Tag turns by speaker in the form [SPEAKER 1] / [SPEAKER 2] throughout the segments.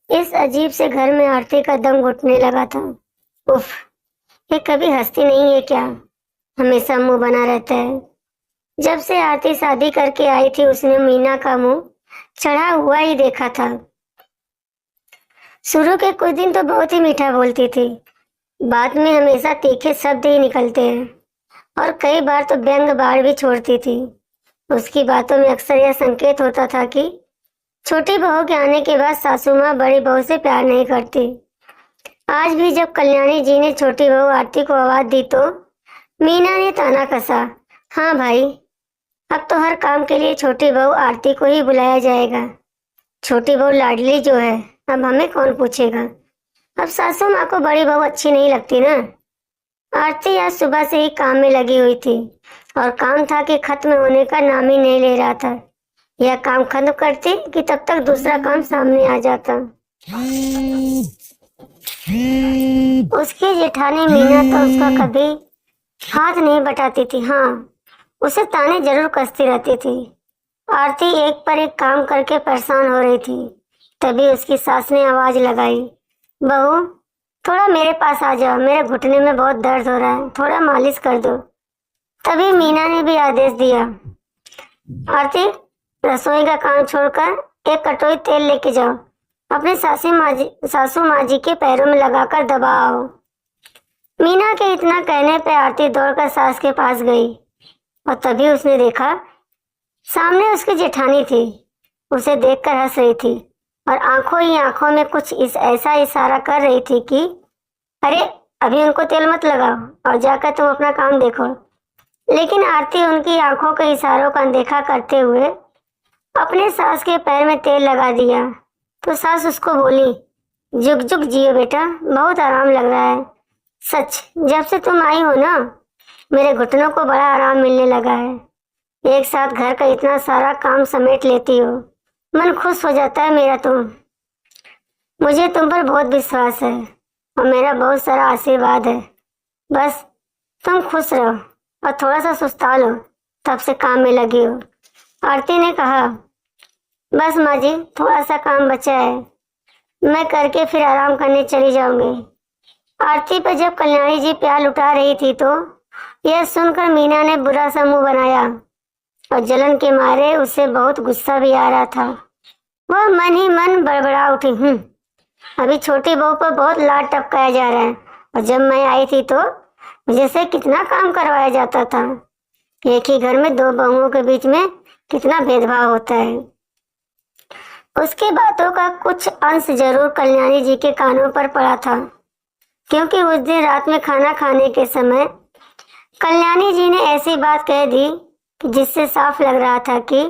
[SPEAKER 1] इस अजीब से घर में आरती का दम घुटने लगा था। उफ, ये कभी हंसती नहीं है क्या? हमेशा मुंह बना रहता है। जब से आरती शादी करके आई थी उसने मीना का मुंह चढ़ा हुआ ही देखा था। शुरू के कुछ दिन तो बहुत ही मीठा बोलती थी, बाद में हमेशा तीखे शब्द ही निकलते हैं और कई बार तो व्यंग बाण भी छोड़ती थी। उसकी बातों में अक्सर यह संकेत होता था कि छोटी बहू के आने के बाद सासू माँ बड़ी बहू से प्यार नहीं करती। आज भी जब कल्याणी जी ने छोटी बहू आरती को आवाज दी तो मीना ने ताना कसा, हाँ भाई, अब तो हर काम के लिए छोटी बहू आरती को ही बुलाया जाएगा। छोटी बहू लाडली जो है, अब हमें कौन पूछेगा? अब सासू माँ को बड़ी बहू अच्छी नहीं लगती ना। आरती आज सुबह से ही काम में लगी हुई थी और काम था कि खत्म होने का नाम ही नहीं ले रहा था। यह काम खत्म करती कि तब तक दूसरा काम सामने आ जाता। उसकी जेठानी मीना तो उसका कभी हाथ नहीं बटाती थी। हाँ, उसे ताने जरूर कसती रहती थी। आरती एक पर एक काम करके परेशान हो रही थी। तभी उसकी सास ने आवाज लगाई, बहू थोड़ा मेरे पास आ जाओ, मेरे घुटने में बहुत दर्द हो रहा है, थोड़ा मालिश कर दो। तभी मीना ने भी आदेश दिया, आरती रसोई का काम छोड़कर एक कटोरी तेल लेके जाओ, अपने सासू माँ जी के पैरों में लगाकर दबाओ। मीना के इतना कहने पे आरती दौड़कर सास के पास गई और तभी उसने देखा सामने उसकी जेठानी थी। उसे देखकर हंस रही थी और आंखों ही आंखों में कुछ ऐसा इशारा कर रही थी कि अरे अभी उनको तेल मत लगाओ और जाकर तुम अपना काम देखो। लेकिन आरती उनकी आंखों के इशारों का अनदेखा करते हुए अपने सास के पैर में तेल लगा दिया। तो सास उसको बोली, जुग जुग जियो बेटा, बहुत आराम लग रहा है। सच, जब से तुम आई हो ना, मेरे घुटनों को बड़ा आराम मिलने लगा है। एक साथ घर का इतना सारा काम समेट लेती हो, मन खुश हो जाता है मेरा। मुझे तुम पर बहुत विश्वास है और मेरा बहुत सारा आशीर्वाद है। बस तुम खुश रहो और थोड़ा सा सुस्ता लो, तब से काम में लगी हो। आरती ने कहा, बस माँ जी, थोड़ा सा काम बचा है, मैं करके फिर आराम करने चली जाऊंगी। आरती पर जब कल्याणी जी प्यार लुटा रही थी तो यह सुनकर मीना ने बुरा सा मुंह बनाया और जलन के मारे उसे बहुत गुस्सा भी आ रहा था। वह मन ही मन बड़बड़ा उठी, अभी छोटी बहू पर बहुत लाड टपकाया जा रहा है और जब मैं आई थी तो मुझे से कितना काम करवाया जाता था। एक ही घर में दो बहुओं के बीच में कितना भेदभाव होता है। उसकी बातों का कुछ अंश जरूर कल्याणी जी के कानों पर पड़ा था, क्योंकि उस दिन रात में खाना खाने के समय कल्याणी जी ने ऐसी बात कह दी कि जिससे साफ लग रहा था कि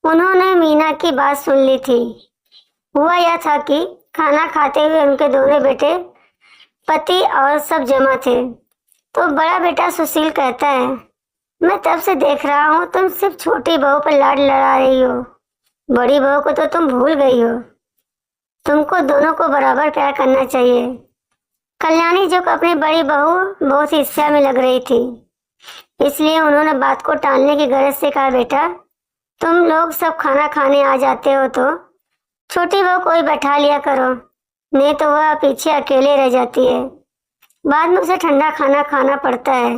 [SPEAKER 1] उन्होंने मीना की बात सुन ली थी। हुआ यह था कि खाना खाते हुए उनके दोनों बेटे, पति और सब जमा थे। तो बड़ा बेटा सुशील कहता है, मैं तब से देख रहा हूँ तुम सिर्फ छोटी बहू पर लाड लड़ा रही हो, बड़ी बहू को तो तुम भूल गई हो। तुमको दोनों को बराबर प्यार करना चाहिए। कल्याणी जो अपनी बड़ी बहू बहुत ही ईर्ष्या में लग रही थी, इसलिए उन्होंने बात को टालने की गरज से कहा, बेटा तुम लोग सब खाना खाने आ जाते हो तो छोटी बहू को ही बैठा लिया करो, नहीं तो वह पीछे अकेले रह जाती है, बाद में उसे ठंडा खाना खाना पड़ता है।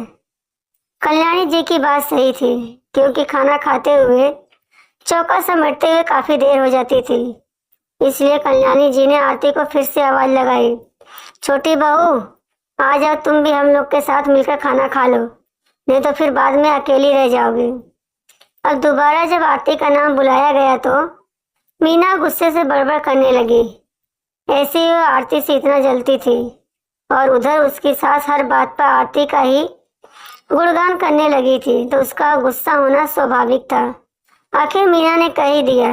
[SPEAKER 1] कल्याणी जी की बात सही थी, क्योंकि खाना खाते हुए चौका समेटते हुए काफी देर हो जाती थी। इसलिए कल्याणी जी ने आरती को फिर से आवाज लगाई, छोटी बहू आ जाओ, तुम भी हम लोग के साथ मिलकर खाना खा लो, नहीं तो फिर बाद में अकेली रह जाओगी। अब दोबारा जब आरती का नाम बुलाया गया तो मीना गुस्से से बड़बड़ करने लगी। ऐसे ही वह आरती से इतना जलती थी और उधर उसकी सास हर बात पर आरती का ही गुणगान करने लगी थी, तो उसका गुस्सा होना स्वाभाविक था। आखिर मीना ने कह ही दिया,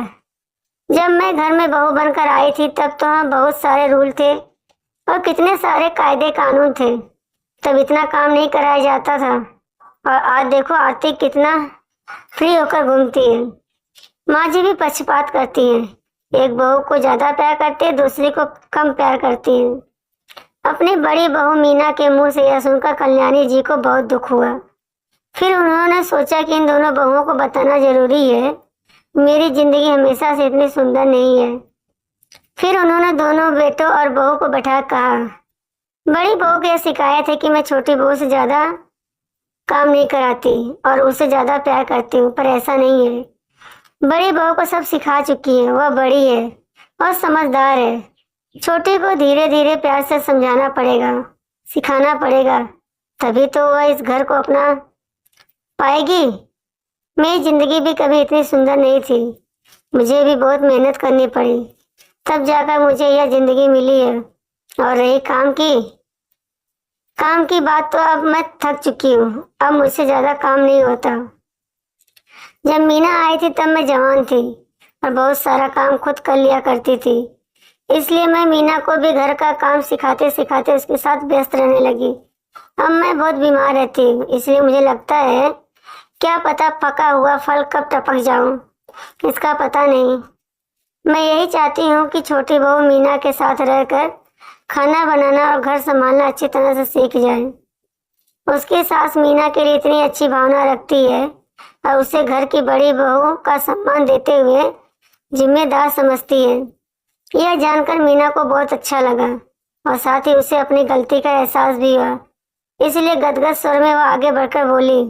[SPEAKER 1] जब मैं घर में बहू बनकर आई थी तब तो वहाँ बहुत सारे रूल थे और कितने सारे कायदे कानून थे, तब इतना काम नहीं कराया जाता था। और आज देखो आरती कितना फ्री होकर घूमती है। माँ जी भी पक्षपात करती हैं, एक बहू को ज्यादा प्यार करती है, दूसरी को कम प्यार करती हैं। अपनी बड़ी बहू मीना के मुंह से यह सुनकर कल्याणी जी को बहुत दुख हुआ। फिर उन्होंने सोचा कि इन दोनों बहुओं को बताना जरूरी है मेरी जिंदगी हमेशा से इतनी सुंदर नहीं है। फिर उन्होंने दोनों बेटों और बहू को बैठा कहा, बड़ी बहू की यह शिकायत है कि मैं छोटी बहू से ज्यादा काम नहीं कराती और उससे ज्यादा प्यार करती हूँ, पर ऐसा नहीं है। बड़ी बहू को सब सिखा चुकी है, वह बड़ी है और समझदार है। छोटी को धीरे धीरे प्यार से समझाना पड़ेगा, सिखाना पड़ेगा, तभी तो वह इस घर को अपना पाएगी। मेरी जिंदगी भी कभी इतनी सुंदर नहीं थी, मुझे भी बहुत मेहनत करनी पड़ी, तब जाकर मुझे यह जिंदगी मिली है। और रही काम की बात, तो अब मैं थक चुकी हूँ, अब मुझसे ज्यादा काम नहीं होता। जब मीना आई थी तब मैं जवान थी और बहुत सारा काम खुद कर लिया करती थी, इसलिए मैं मीना को भी घर का काम सिखाते सिखाते उसके साथ व्यस्त रहने लगी। अब मैं बहुत बीमार रहती हूँ, इसलिए मुझे लगता है क्या पता पका हुआ फल कब टपक जाऊं, इसका पता नहीं। मैं यही चाहती हूँ कि छोटी बहू मीना के साथ रहकर खाना बनाना और घर संभालना अच्छी तरह से सीख जाए। उसकी सास मीना के लिए इतनी अच्छी भावना रखती है और उसे घर की बड़ी बहू का सम्मान देते हुए जिम्मेदार समझती है। यह जानकर मीना को बहुत अच्छा लगा और साथ ही उसे अपनी गलती का एहसास भी हुआ, इसलिए गदगद स्वर में वह आगे बढ़कर बोली,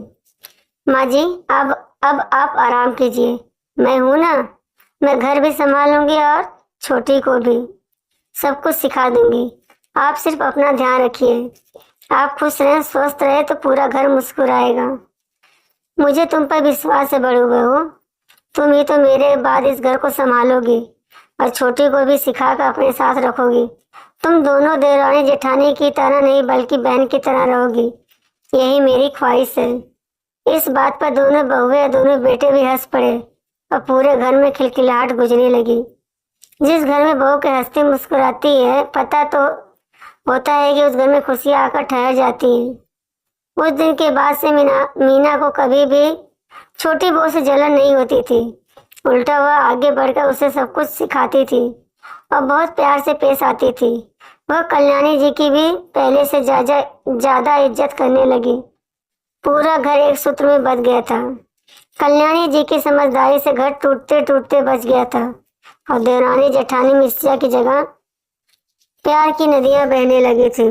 [SPEAKER 1] माँ जी, अब आप आराम कीजिए, मैं हूं ना, मैं घर भी संभालूंगी और छोटी को भी सब कुछ सिखा दूंगी। आप सिर्फ अपना ध्यान रखिए, आप खुश रहें, स्वस्थ रहे तो पूरा घर मुस्कुराएगा। मुझे तुम पर विश्वास है बड़ू बहू, तुम ही तो मेरे बाद इस घर को संभालोगी और छोटी को भी सिखाकर अपने साथ रखोगी। तुम दोनों देवरानी जेठानी की तरह नहीं बल्कि बहन की तरह रहोगी, यही मेरी ख्वाहिश है। इस बात पर दोनों बहुएं और दोनों बेटे भी हंस पड़े और पूरे घर में खिलखिलाहट गुजरने लगी। जिस घर में बहू के हंसती मुस्कुराती है, पता तो होता है कि उस घर में खुशियां आकर ठहर जाती हैं। उस दिन के बाद से मीना को कभी भी छोटी बहू से जलन नहीं होती थी, उल्टा वह आगे बढ़कर उसे सब कुछ सिखाती थी और बहुत प्यार से पेश आती थी। वह कल्याणी जी की भी पहले से ज्यादा इज्जत करने लगी। पूरा घर एक सूत्र में बंध गया था। कल्याणी जी की समझदारी से घर टूटते टूटते बच गया था और देवरानी जेठानी मिर्चा की जगह प्यार की नदियां बहने लगी थी।